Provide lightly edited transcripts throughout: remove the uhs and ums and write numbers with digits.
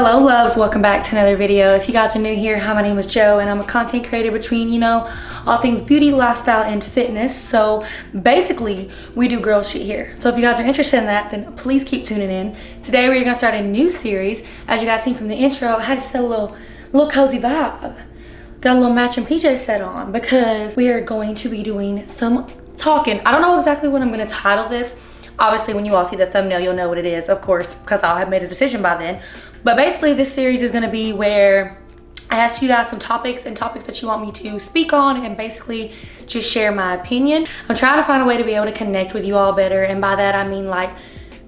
Hello loves, welcome back to another video. If you guys are new here, hi, my name is Jo and I'm a content creator between, all things beauty, lifestyle, and fitness. So basically we do girl shit here. So if you guys are interested in that, then please keep tuning in. Today we're gonna start a new series. As you guys seen from the intro, I had to set a little cozy vibe. Got a little matching PJ set on because we are going to be doing some talking. I don't know exactly what I'm gonna title this. Obviously when you all see the thumbnail, you'll know what it is, of course, because I'll have made a decision by then. But basically this series is gonna be where I ask you guys some topics that you want me to speak on and basically just share my opinion. I'm trying to find a way to be able to connect with you all better. And by that, I mean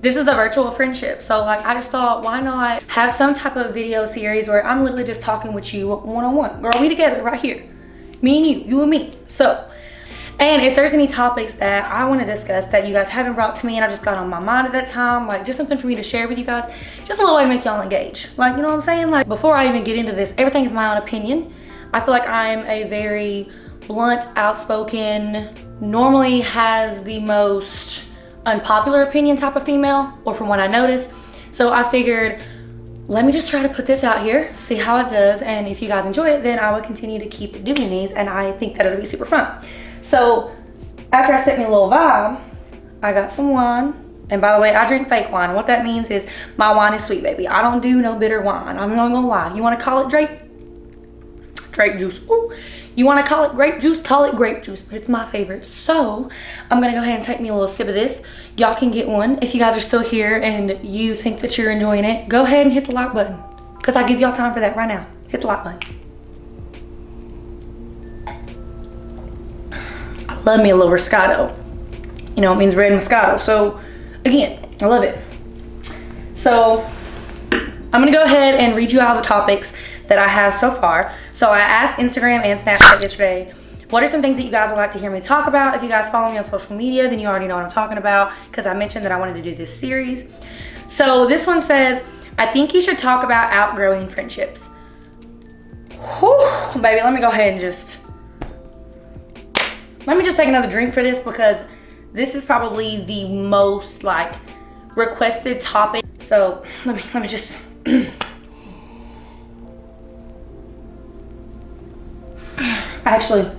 this is a virtual friendship. So I just thought, why not have some type of video series where I'm literally just talking with you one-on-one. Girl, we together right here. Me and you and me. So, and if there's any topics that I want to discuss that you guys haven't brought to me and I just got on my mind at that time, just something for me to share with you guys, just a little way to make y'all engage. You know what I'm saying? Before I even get into this, everything is my own opinion. I feel like I'm a very blunt, outspoken, normally has the most unpopular opinion type of female, or from what I noticed. So I figured, let me just try to put this out here, see how it does, and if you guys enjoy it, then I will continue to keep doing these, and I think that it'll be super fun. So after I set me a little vibe, I got some wine. And by the way, I drink fake wine. What that means is my wine is sweet, baby. I don't do no bitter wine. I'm not gonna lie. You wanna call it Drake juice. Ooh. You wanna call it grape juice? Call it grape juice, but it's my favorite. So I'm gonna go ahead and take me a little sip of this. Y'all can get one. If you guys are still here and you think that you're enjoying it, go ahead and hit the like button, because I give y'all time for that right now. Hit the like button. Love me a little Moscato. It means red Moscato. So again, I love it. So I'm gonna go ahead and read you all the topics that I have so far. So I asked Instagram and Snapchat yesterday, what are some things that you guys would like to hear me talk about? If you guys follow me on social media, then you already know what I'm talking about, because I mentioned that I wanted to do this series. So this one says, I think you should talk about outgrowing friendships. Whew, baby, let me go ahead and just take another drink for this, because this is probably the most requested topic. So let me just actually,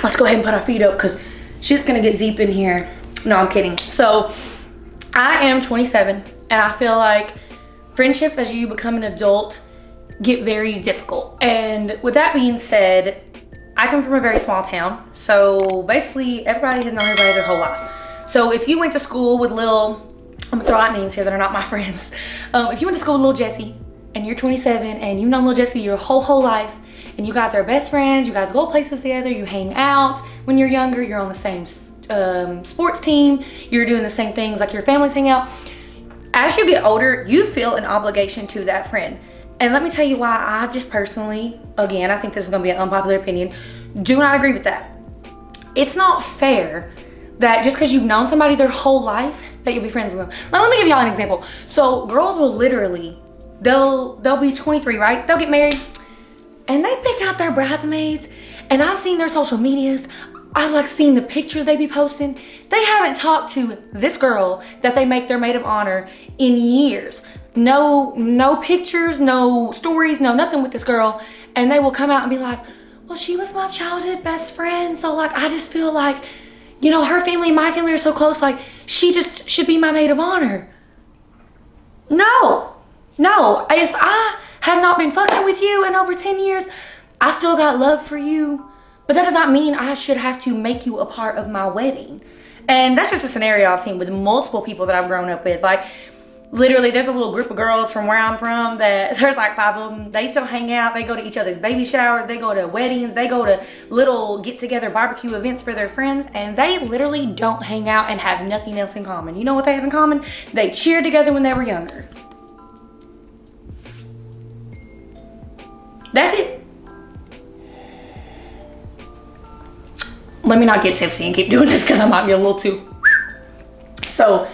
let's go ahead and put our feet up, because she's gonna get deep in here. No, I'm kidding. So I am 27 and I feel like friendships as you become an adult get very difficult. And with that being said, I come from a very small town, so basically everybody has known everybody their whole life. So if you went to school with I'm gonna throw out names here that are not my friends. If you went to school with little Jessie and you're 27 and you've known little Jessie your whole life, and you guys are best friends, you guys go places together, you hang out. When you're younger, you're on the same sports team, you're doing the same things, your families hang out. As you get older, you feel an obligation to that friend. And let me tell you why I just personally, again, I think this is gonna be an unpopular opinion, do not agree with that. It's not fair that just because you've known somebody their whole life, that you'll be friends with them. Now, let me give y'all an example. So girls will literally, they'll be 23, right? They'll get married and they pick out their bridesmaids, and I've seen their social medias. I've seen the pictures they be posting. They haven't talked to this girl that they make their maid of honor in years. No pictures, no stories, no nothing with this girl. And they will come out and be like, well, she was my childhood best friend. So I just feel her family and my family are so close. She just should be my maid of honor. No. If I have not been fucking with you in over 10 years, I still got love for you. But that does not mean I should have to make you a part of my wedding. And that's just a scenario I've seen with multiple people that I've grown up with. Literally, there's a little group of girls from where I'm from that there's 5 of them. They still hang out. They go to each other's baby showers. They go to weddings. They go to little get-together barbecue events for their friends. And they literally don't hang out and have nothing else in common. You know what they have in common? They cheered together when they were younger. That's it. Let me not get tipsy and keep doing this, because I might be a little too. So,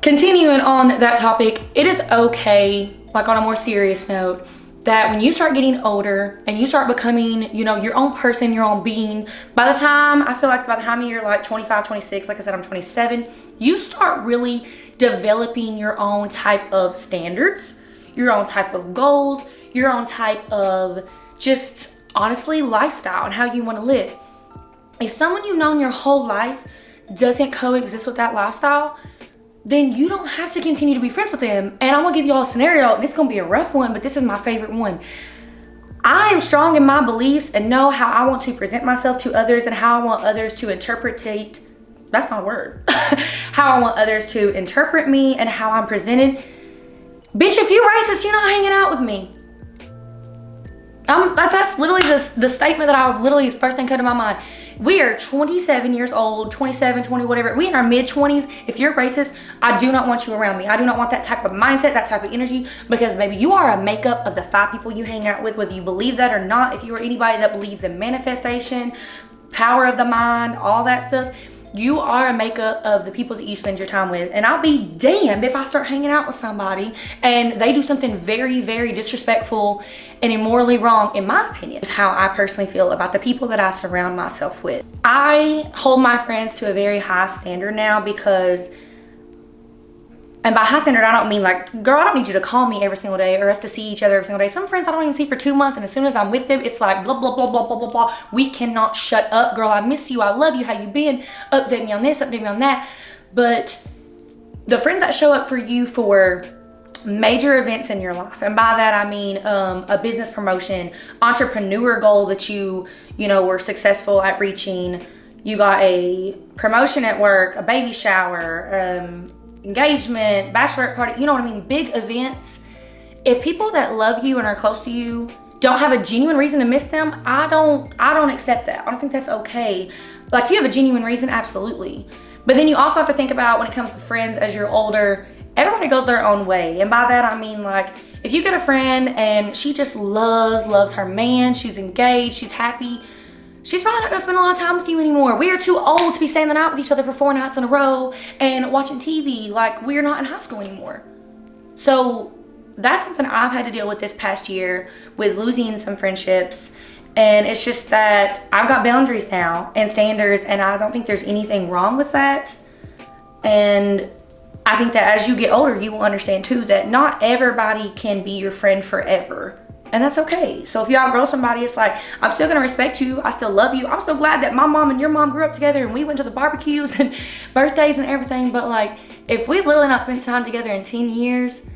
continuing on that topic, it is okay, on a more serious note, that when you start getting older and you start becoming, your own person, your own being, by the time you're 25, 26, like I said, I'm 27, you start really developing your own type of standards. your own type of goals, your own type of just honestly lifestyle and how you want to live. If someone you've known your whole life doesn't coexist with that lifestyle, then you don't have to continue to be friends with them. And I'm gonna give you all a scenario, and it's gonna be a rough one, but this is my favorite one. I am strong in my beliefs and know how I want to present myself to others and how I want others to interpretate, that's not a word, how I want others to interpret me and how I'm presented. Bitch, if you racist, you're not hanging out with me. That's literally the statement that I literally, the first thing cut to my mind. We are 27 years old, 27, 20, whatever. We in our mid-20s. If you're racist, I do not want you around me. I do not want that type of mindset, that type of energy, because baby, you are a makeup of the 5 people you hang out with, whether you believe that or not. If you are anybody that believes in manifestation, power of the mind, all that stuff, you are a makeup of the people that you spend your time with. And I'll be damned if I start hanging out with somebody and they do something very, very disrespectful and immorally wrong, in my opinion. Is how I personally feel about the people that I surround myself with. I hold my friends to a very high standard now because, and by high standard, I don't mean like, girl, I don't need you to call me every single day or us to see each other every single day. Some friends I don't even see for 2 months, and as soon as I'm with them, it's like blah, blah, blah, blah, blah, blah, blah. We cannot shut up. Girl, I miss you. I love you. How you been? Update me on this, update me on that. But the friends that show up for you for major events in your life, and by that I mean a business promotion, entrepreneur goal that you were successful at reaching, you got a promotion at work, a baby shower, engagement, bachelorette party, you know what I mean, big events. If people that love you and are close to you don't have a genuine reason to miss them, I don't accept that. I don't think that's okay. Like, if you have a genuine reason, absolutely. But then you also have to think about, when it comes to friends as you're older, everybody goes their own way. And by that I mean, like, if you get a friend and she just loves her man, she's engaged, she's happy, she's probably not gonna spend a lot of time with you anymore. We are too old to be staying the night with each other for 4 nights in a row and watching TV. Like, we're not in high school anymore. So that's something I've had to deal with this past year, with losing some friendships. And it's just that I've got boundaries now and standards, and I don't think there's anything wrong with that. And I think that as you get older, you will understand too that not everybody can be your friend forever. And that's okay. So if you outgrow somebody, it's like, I'm still gonna respect you. I still love you. I'm so glad that my mom and your mom grew up together and we went to the barbecues and birthdays and everything. But like, if we've literally not spent time together in 10 years,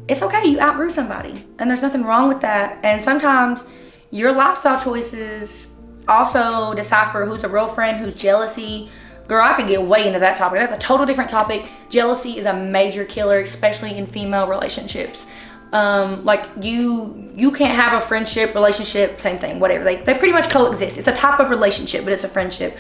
it's okay. You outgrew somebody and there's nothing wrong with that. And sometimes your lifestyle choices also decipher who's a real friend, who's jealousy. Girl, I could get way into that topic. That's a total different topic. Jealousy is a major killer, especially in female relationships. Like, you can't have a friendship, relationship, same thing, whatever. They pretty much coexist. It's a type of relationship, but it's a friendship.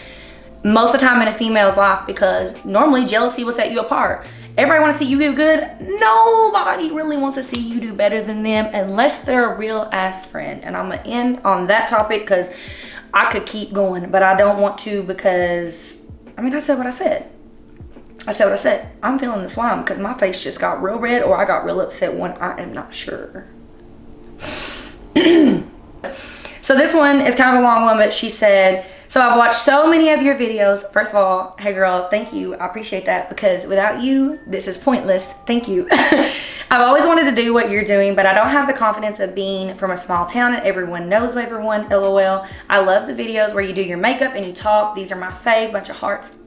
Most of the time in a female's life, because normally jealousy will set you apart. Everybody wants to see you do good. Nobody really wants to see you do better than them unless they're a real ass friend. And I'm gonna end on that topic because I could keep going, but I don't want to, because I said what I said. I said what I said. I'm feeling the slime because my face just got real red, or I got real upset one. I am not sure. So this one is kind of a long one, but she said, so I've watched so many of your videos. First of all, hey girl, thank you. I appreciate that, because without you, this is pointless. Thank you. I've always wanted to do what you're doing, but I don't have the confidence of being from a small town and everyone knows everyone, LOL. I love the videos where you do your makeup and you talk. These are my fave, bunch of hearts.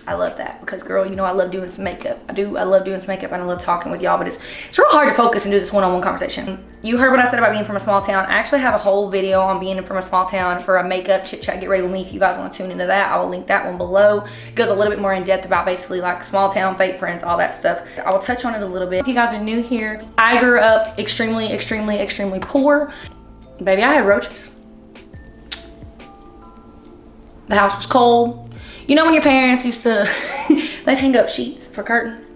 I love that because, girl, you know I love doing some makeup. I love doing some makeup and I love talking with y'all, but it's real hard to focus and do this one-on-one conversation. You heard what I said about being from a small town. I actually have a whole video on being from a small town for a makeup chit chat, get ready with me. If you guys want to tune into that, I will link that one below. It goes a little bit more in depth about basically like small town, fake friends, all that stuff. I will touch on it a little bit. If you guys are new here, I grew up extremely, extremely, extremely poor. Baby, I had roaches. The house was cold. You know when your parents used to, they'd hang up sheets for curtains?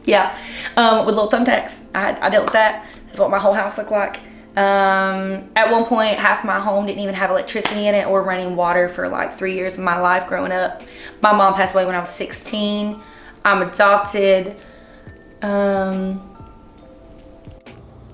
Yeah, with little thumbtacks. I dealt with that. That's what my whole house looked like. At one point, half my home didn't even have electricity in it or running water for like 3 years of my life growing up. My mom passed away when I was 16. I'm adopted.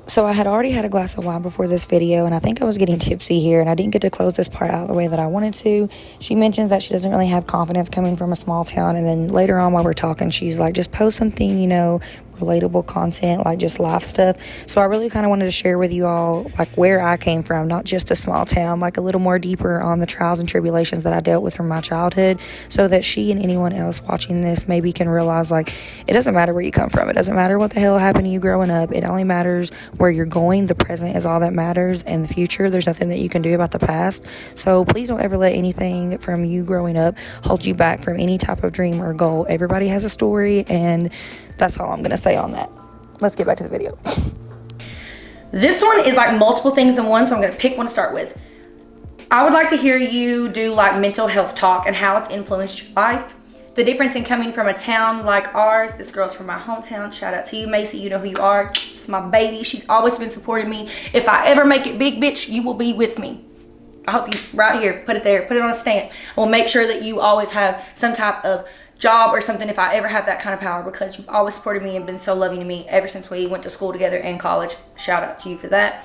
So I had already had a glass of wine before this video, and I think I was getting tipsy here, and I didn't get to close this part out the way that I wanted to. She mentions that she doesn't really have confidence coming from a small town, and then later on while we're talking, she's like, just post something, you know, relatable content, like just life stuff. So I really kind of wanted to share with you all like where I came from, not just a small town, like a little more deeper on the trials and tribulations that I dealt with from my childhood, so that she and anyone else watching this maybe can realize like it doesn't matter where you come from. It doesn't matter what the hell happened to you growing up. It only matters where you're going. The present is all that matters, and the future, there's nothing that you can do about the past. So please don't ever let anything from you growing up hold you back from any type of dream or goal. Everybody has a story, and that's all I'm gonna say on that. Let's get back to the video. This one is like multiple things in one, so I'm gonna pick one to start with. I would like to hear you do like mental health talk and how it's influenced your life. The difference in coming from a town like ours. This girl's from my hometown. Shout out to you, Macy. You know who you are. It's my baby. She's always been supporting me. If I ever make it big, bitch, you will be with me. I hope you, right here, put it there, put it on a stand. I will make sure that you always have some type of job or something if I ever have that kind of power, because you've always supported me and been so loving to me ever since we went to school together and college. Shout out to you for that.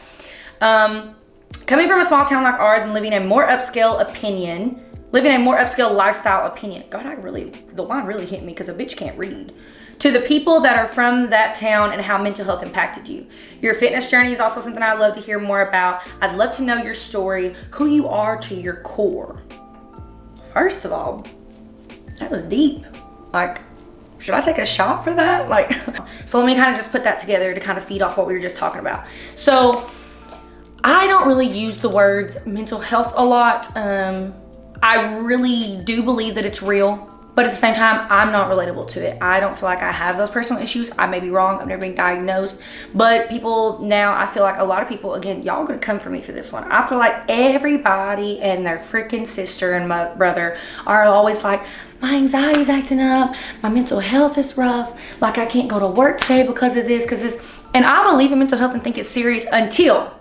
Coming from a small town like ours and living a more upscale lifestyle opinion. God, the line really hit me because a bitch can't read. To the people that are from that town and how mental health impacted you. Your fitness journey is also something I'd love to hear more about. I'd love to know your story, who you are to your core. First of all, that was deep. Like, should I take a shot for that? Like, so let me kind of just put that together to kind of feed off what we were just talking about. So I don't really use the words mental health a lot. I really do believe that it's real. But at the same time, I'm not relatable to it. I don't feel like I have those personal issues. I may be wrong. I've never been diagnosed. But people now, I feel like a lot of people, again, y'all are going to come for me for this one. I feel like everybody and their freaking sister and my brother are always like, my anxiety's acting up. My mental health is rough. Like, I can't go to work today because of this, because this. And I believe in mental health and think it's serious until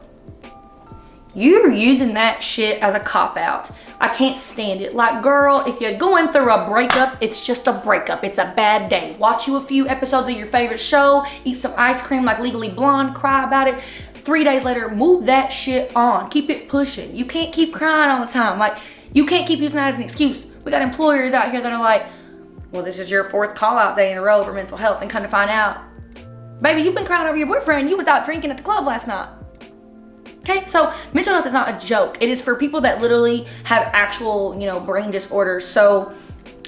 you're using that shit as a cop-out. I can't stand it. Like, girl, if you're going through a breakup, it's just a breakup. It's a bad day. Watch you a few episodes of your favorite show, eat some ice cream like Legally Blonde, cry about it. 3 days later, move that shit on. Keep it pushing. You can't keep crying all the time. Like, you can't keep using that as an excuse. We got employers out here that are like, well, this is your 4th call-out day in a row for mental health, and come to find out, baby, you've been crying over your boyfriend. You was out drinking at the club last night. Okay, so mental health is not a joke. It is for people that literally have actual, brain disorders. So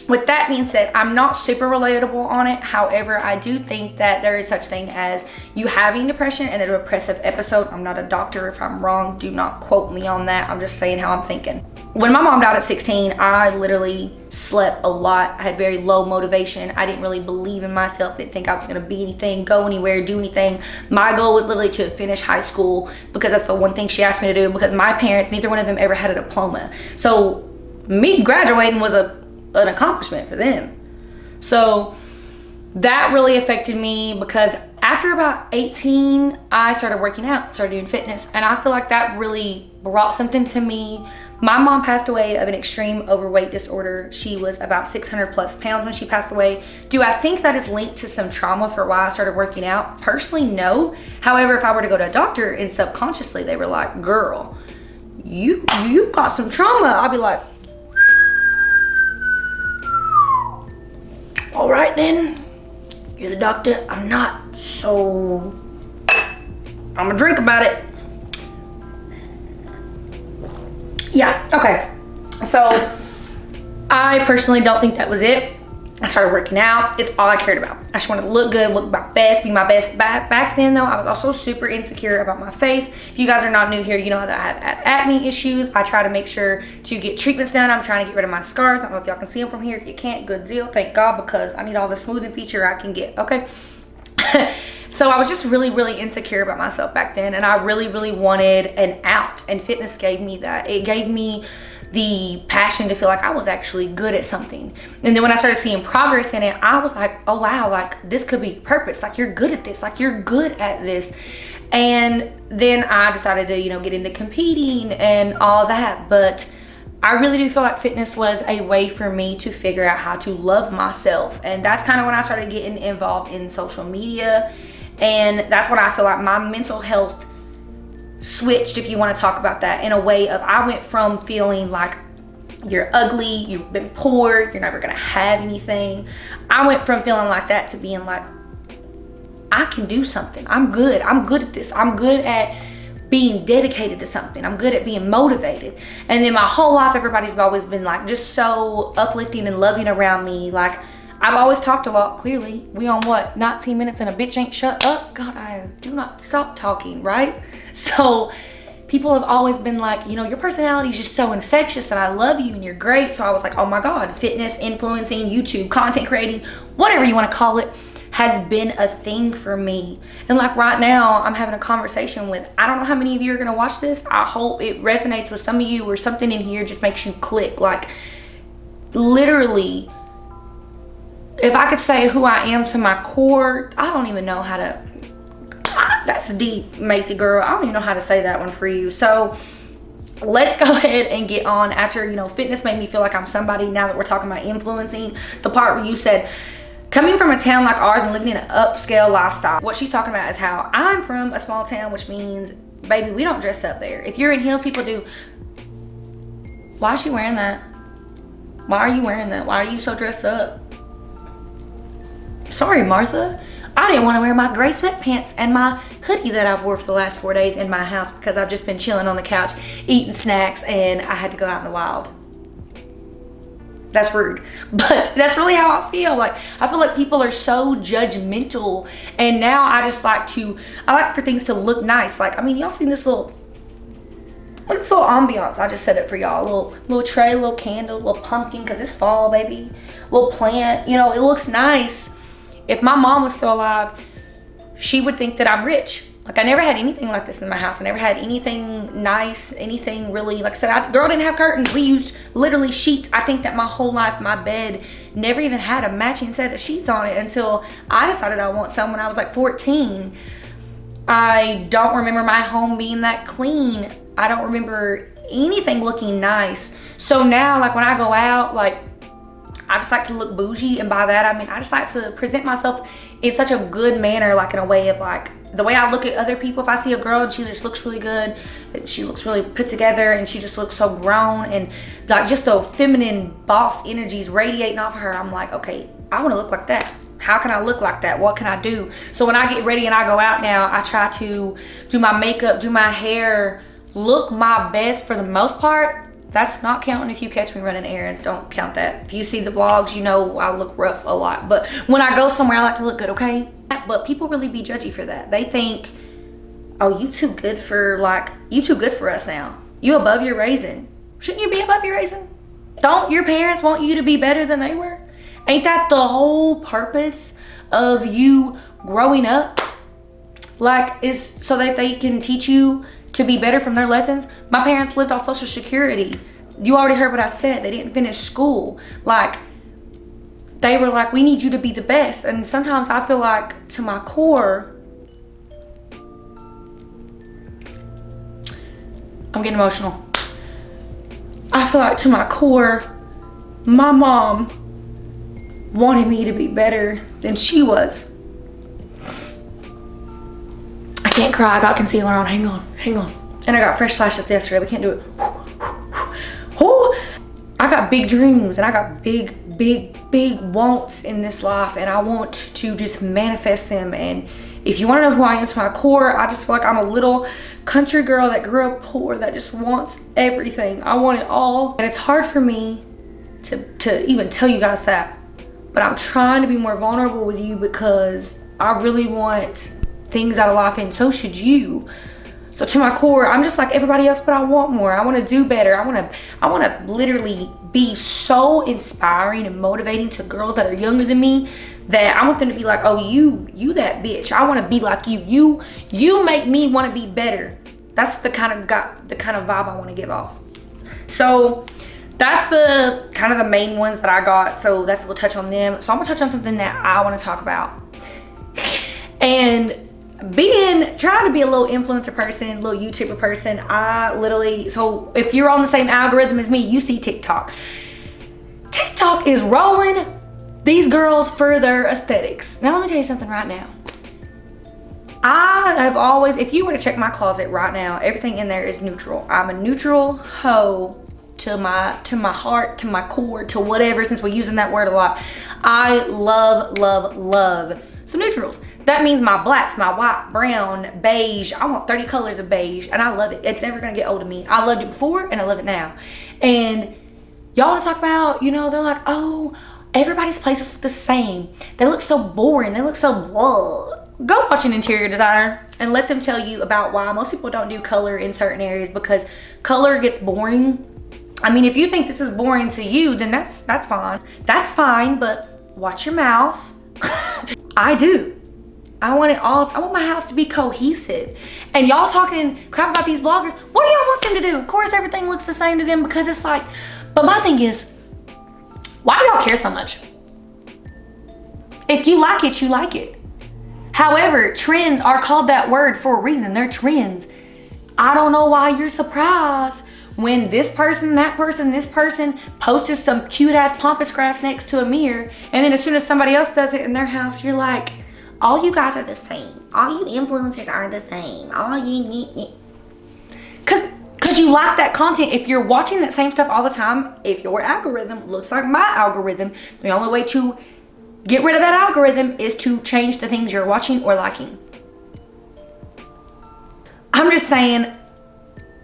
with that being said, I'm not super relatable on it. However, I do think that there is such thing as you having depression and a depressive episode. I'm not a doctor. If I'm wrong, do not quote me on that. I'm just saying how I'm thinking. When my mom died at 16, I literally slept a lot. I had very low motivation. I didn't really believe in myself. I didn't think I was gonna be anything, go anywhere, do anything. My goal was literally to finish high school, because that's the one thing she asked me to do, because my parents, neither one of them ever had a diploma. So me graduating was an accomplishment for them. So that really affected me, because after about 18, I started working out, started doing fitness, and I feel like that really brought something to me. My mom passed away of an extreme overweight disorder. She was about 600 plus pounds when she passed away. Do I think that is linked to some trauma for why I started working out? Personally, no. However, if I were to go to a doctor and subconsciously they were like, girl, you got some trauma, I'd be like, all right then, you're the doctor, I'm not, so I'm gonna drink about it. Yeah, okay. So I personally don't think that was it. I started working out. It's all I cared about. I just wanted to look good, look my best, be my best. Back then though, I was also super insecure about my face. If you guys are not new here, you know that I have acne issues. I try to make sure to get treatments done. I'm trying to get rid of my scars. I don't know if y'all can see them from here. If you can't, good deal. Thank God, because I need all the smoothing feature I can get, okay? So I was just really, really insecure about myself back then, and I really, really wanted an out, and fitness gave me that. It gave me the passion to feel like I was actually good at something. And then when I started seeing progress in it, I was like, oh wow, like this could be purpose. Like, you're good at this, like you're good at this. And then I decided to, get into competing and all that. But I really do feel like fitness was a way for me to figure out how to love myself. And that's kind of when I started getting involved in social media. And that's when I feel like my mental health switched, if you want to talk about that, in a way of, I went from feeling like you're ugly, you've been poor, you're never gonna have anything. I went from feeling like that to being like, I can do something. I'm good at this. I'm good at being dedicated to something. I'm good at being motivated. And then my whole life, everybody's always been like just so uplifting and loving around me. Like, I've always talked a lot, clearly. We on what, 19 minutes and a bitch ain't shut up? God, I do not stop talking, right? So people have always been like, you know, your personality is just so infectious and I love you and you're great. So I was like, oh my God, fitness, influencing, YouTube, content creating, whatever you want to call it, has been a thing for me. And like right now, I'm having a conversation with, I don't know how many of you are going to watch this. I hope it resonates with some of you, or something in here just makes you click. Like, literally, if I could say who I am to my core, I don't even know how to, that's deep, Macy girl. I don't even know how to say that one for you. So let's go ahead and get on. After, you know, fitness made me feel like I'm somebody. Now that we're talking about influencing, the part where you said, coming from a town like ours and living in an upscale lifestyle, what she's talking about is how I'm from a small town, which means, baby, we don't dress up there. If you're in heels, people do. Why is she wearing that? Why are you wearing that? Why are you so dressed up? Sorry, Martha. I didn't want to wear my gray sweatpants and my hoodie that I've wore for the last 4 days in my house because I've just been chilling on the couch, eating snacks, and I had to go out in the wild. That's rude, but that's really how I feel. Like, I feel like people are so judgmental, and now I just like for things to look nice. Like, I mean, y'all seen this little ambiance. I just set it for y'all. Little tray, little candle, little pumpkin, because it's fall, baby. Little plant, you know, it looks nice. If my mom was still alive, she would think that I'm rich. Like, I never had anything like this in my house. I never had anything nice, anything really, like I said, girl didn't have curtains. We used literally sheets. I think that my whole life, my bed never even had a matching set of sheets on it until I decided I want some when I was like 14. I don't remember my home being that clean. I don't remember anything looking nice. So now, like, when I go out, like, I just like to look bougie, and by that I mean I just like to present myself in such a good manner, like in a way of like the way I look at other people. If I see a girl and she just looks really good, and she looks really put together, and she just looks so grown, and like just the feminine boss energies radiating off of her, I'm like, okay, I want to look like that. How can I look like that? What can I do? So when I get ready and I go out now, I try to do my makeup, do my hair, look my best for the most part. That's not counting if you catch me running errands. Don't count that. If you see the vlogs, you know I look rough a lot. But when I go somewhere, I like to look good, okay? But people really be judgy for that. They think, oh, you too good for us now. You above your raising. Shouldn't you be above your raising? Don't your parents want you to be better than they were? Ain't that the whole purpose of you growing up? Like, is so that they can teach you to be better from their lessons. My parents lived off Social Security. You already heard what I said. They didn't finish school. Like, they were like, we need you to be the best. And sometimes I feel like, to my core, I'm getting emotional. I feel like to my core, my mom wanted me to be better than she was. I can't cry, I got concealer on, hang on. And I got fresh lashes yesterday, we can't do it. I got big dreams, and I got big wants in this life, and I want to just manifest them. And if you want to know who I am to my core, I just feel like I'm a little country girl that grew up poor that just wants everything. I want it all. And it's hard for me to even tell you guys that, but I'm trying to be more vulnerable with you because I really want things out of life, and so should you. So to my core, I'm just like everybody else, but I want more. I want to do better. I want to literally be so inspiring and motivating to girls that are younger than me, that I want them to be like, oh, you that bitch. I want to be like you. You make me want to be better. That's the kind of vibe I want to give off. So that's the kind of the main ones that I got. So that's a little touch on them. So I'm gonna touch on something that I want to talk about. And trying to be a little influencer person, little YouTuber person, so if you're on the same algorithm as me, you see TikTok. TikTok is rolling these girls for their aesthetics. Now let me tell you something right now. I have always, if you were to check my closet right now, everything in there is neutral. I'm a neutral hoe to my heart, to my core, to whatever, since we're using that word a lot. I love some neutrals. That means my blacks, my white, brown, beige. I want 30 colors of beige, and I love it. It's never gonna get old to me. I loved it before, and I love it now. And y'all wanna talk about, you know, they're like, oh, everybody's places look the same. They look so boring. They look so blah. Go watch an interior designer and let them tell you about why most people don't do color in certain areas, because color gets boring. I mean, if you think this is boring to you, then that's fine. That's fine, but watch your mouth. I do. I want it all. I want my house to be cohesive. And y'all talking crap about these vloggers. What do y'all want them to do? Of course, everything looks the same to them because it's like, but my thing is, why do y'all care so much? If you like it, you like it. However, trends are called that word for a reason. They're trends. I don't know why you're surprised when this person, that person, this person posted some cute ass pampas grass next to a mirror, and then as soon as somebody else does it in their house, you're like, all you guys are the same. All you influencers are the same. All you Cause you like that content. If you're watching that same stuff all the time, if your algorithm looks like my algorithm, the only way to get rid of that algorithm is to change the things you're watching or liking. I'm just saying,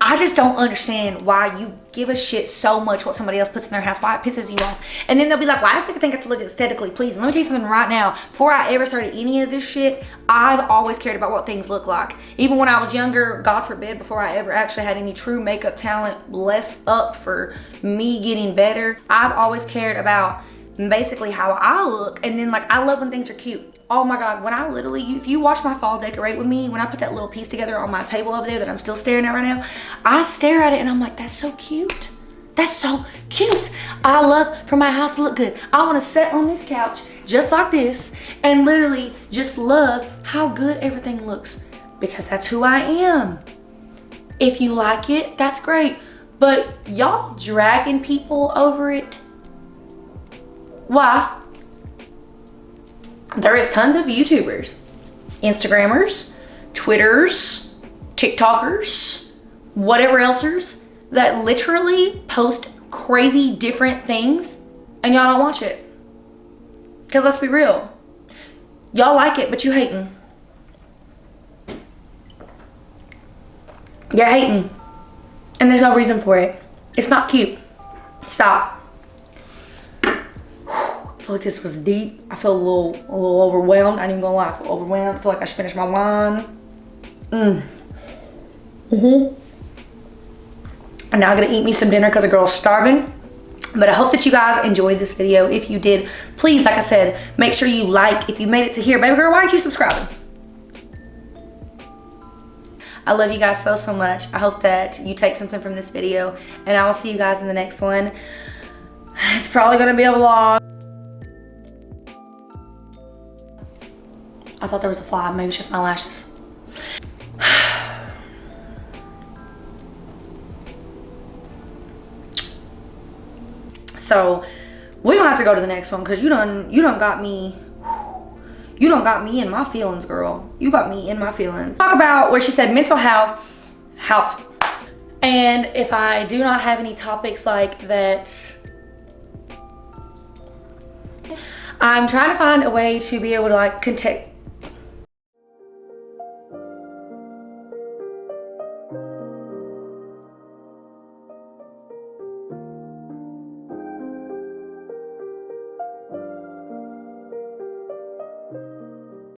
I just don't understand why you give a shit so much what somebody else puts in their house, why it pisses you off. And then they'll be like, why does everything have to look aesthetically pleasing? Let me tell you something right now. Before I ever started any of this shit, I've always cared about what things look like. Even when I was younger, God forbid, before I ever actually had any true makeup talent, bless up for me getting better, I've always cared about basically how I look. And then like, I love when things are cute. Oh my God, when I literally, if you watch my fall decorate with me, when I put that little piece together on my table over there that I'm still staring at right now, I stare at it and I'm like, that's so cute. That's so cute. I love for my house to look good. I want to sit on this couch just like this and literally just love how good everything looks, because that's who I am. If you like it, that's great. But y'all dragging people over it. Why? There is tons of YouTubers, Instagrammers, Twitters, TikTokers, whatever elsers that literally post crazy different things and y'all don't watch it. Because let's be real, y'all like it, but you hating. You're hating. And there's no reason for it. It's not cute. Stop. I feel like this was deep. I feel a little overwhelmed. I ain't even gonna lie, I feel overwhelmed. I feel like I should finish my wine. And now I'm gonna eat me some dinner because the girl's starving. But I hope that you guys enjoyed this video. If you did, please, like I said, make sure you like. If you made it to here, baby girl, why aren't you subscribing? I love you guys so, so much. I hope that you take something from this video, and I will see you guys in the next one. It's probably gonna be a vlog. I thought there was a fly. Maybe it's just my lashes. So we're gonna have to go to the next one because you done got me in my feelings, girl. You got me in my feelings. Talk about where she said mental health. And if I do not have any topics like that, I'm trying to find a way to be able to like